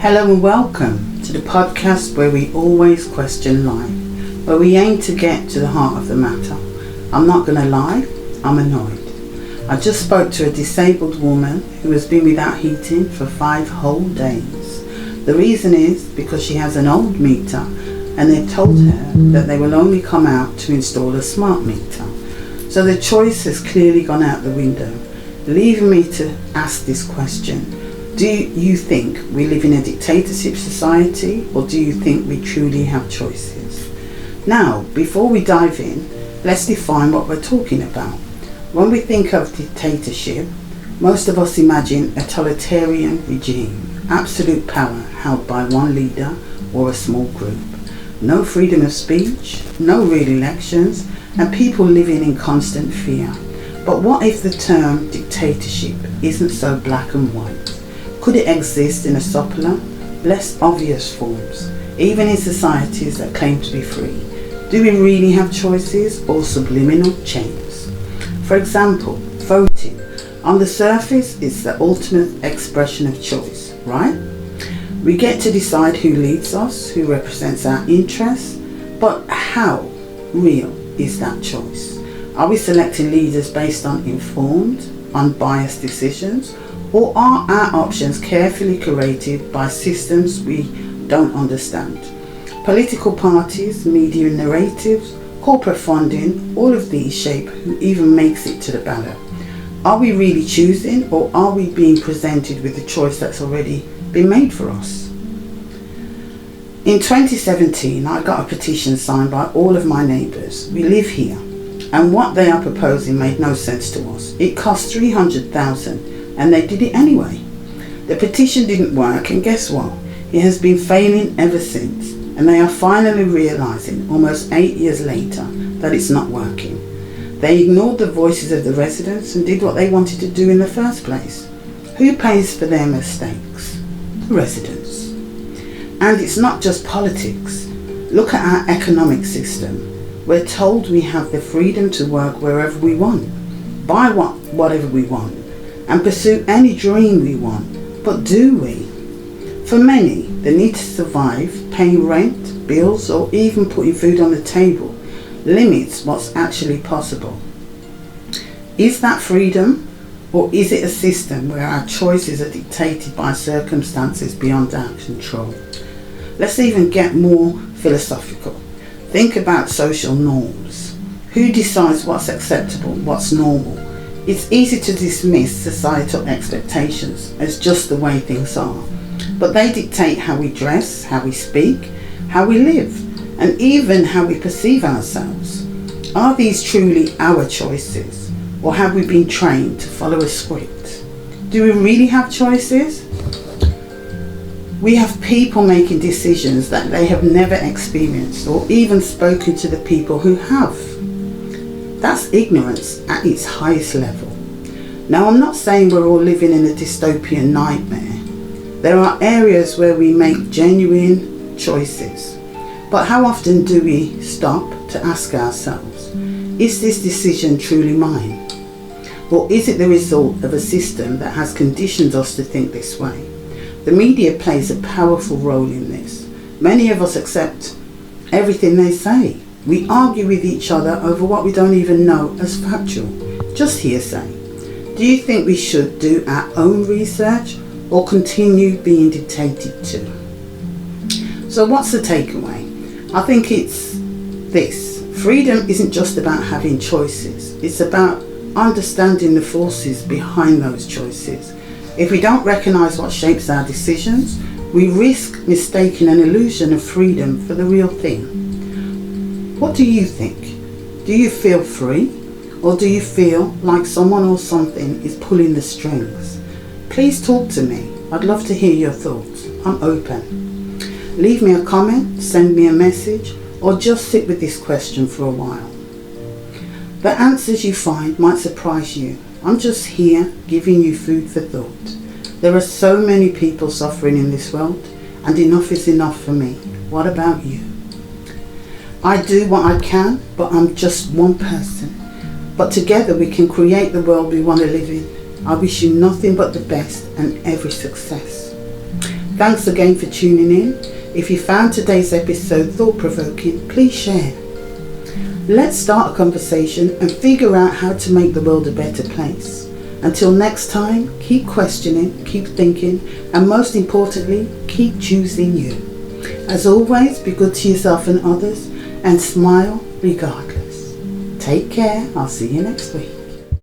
Hello and welcome to the podcast where we always question life, where we aim to get to the heart of the matter. I'm not going to lie, I'm annoyed. I just spoke to a disabled woman who has been without heating for 5 whole days. The reason is because she has an old meter and they've told her that they will only come out to install a smart meter. So the choice has clearly gone out the window, leaving me to ask this question. Do you think we live in a dictatorship society, or do you think we truly have choices? Now, before we dive in, let's define what we're talking about. When we think of dictatorship, most of us imagine a totalitarian regime, absolute power held by one leader or a small group. No freedom of speech, no real elections, and people living in constant fear. But what if the term dictatorship isn't so black and white? Could it exist in a subtler, less obvious forms, even in societies that claim to be free? Do we really have choices or subliminal chains? For example, voting. On the surface, it's the ultimate expression of choice, right? We get to decide who leads us, who represents our interests, but how real is that choice? Are we selecting leaders based on informed, unbiased decisions? Or are our options carefully curated by systems we don't understand? Political parties, media narratives, corporate funding, all of these shape who even makes it to the ballot. Are we really choosing, or are we being presented with a choice that's already been made for us? In 2017, I got a petition signed by all of my neighbours. We live here, and what they are proposing made no sense to us. It cost $300,000. And they did it anyway. The petition didn't work, and guess what? It has been failing ever since, and they are finally realising, almost 8 years later, that it's not working. They ignored the voices of the residents and did what they wanted to do in the first place. Who pays for their mistakes? The residents. And it's not just politics. Look at our economic system. We're told we have the freedom to work wherever we want, buy whatever we want, and pursue any dream we want. But do we? For many, the need to survive, paying rent, bills, or even putting food on the table limits what's actually possible. Is that freedom, or is it a system where our choices are dictated by circumstances beyond our control? Let's even get more philosophical. Think about social norms. Who decides what's acceptable, what's normal? It's easy to dismiss societal expectations as just the way things are, but they dictate how we dress, how we speak, how we live, and even how we perceive ourselves. Are these truly our choices, or have we been trained to follow a script? Do we really have choices? We have people making decisions that they have never experienced or even spoken to the people who have. That's ignorance at its highest level. Now, I'm not saying we're all living in a dystopian nightmare. There are areas where we make genuine choices. But how often do we stop to ask ourselves, is this decision truly mine? Or is it the result of a system that has conditioned us to think this way? The media plays a powerful role in this. Many of us accept everything they say. We argue with each other over what we don't even know as factual, just hearsay. Do you think we should do our own research or continue being dictated to? So what's the takeaway? I think it's this. Freedom isn't just about having choices. It's about understanding the forces behind those choices. If we don't recognise what shapes our decisions, we risk mistaking an illusion of freedom for the real thing. What do you think? Do you feel free? Or do you feel like someone or something is pulling the strings? Please talk to me. I'd love to hear your thoughts. I'm open. Leave me a comment, send me a message, or just sit with this question for a while. The answers you find might surprise you. I'm just here giving you food for thought. There are so many people suffering in this world, and enough is enough for me. What about you? I do what I can, but I'm just one person. But together we can create the world we want to live in. I wish you nothing but the best and every success. Thanks again for tuning in. If you found today's episode thought-provoking, please share. Let's start a conversation and figure out how to make the world a better place. Until next time, keep questioning, keep thinking, and most importantly, keep choosing you. As always, be good to yourself and others, and smile regardless. Take care. I'll see you next week.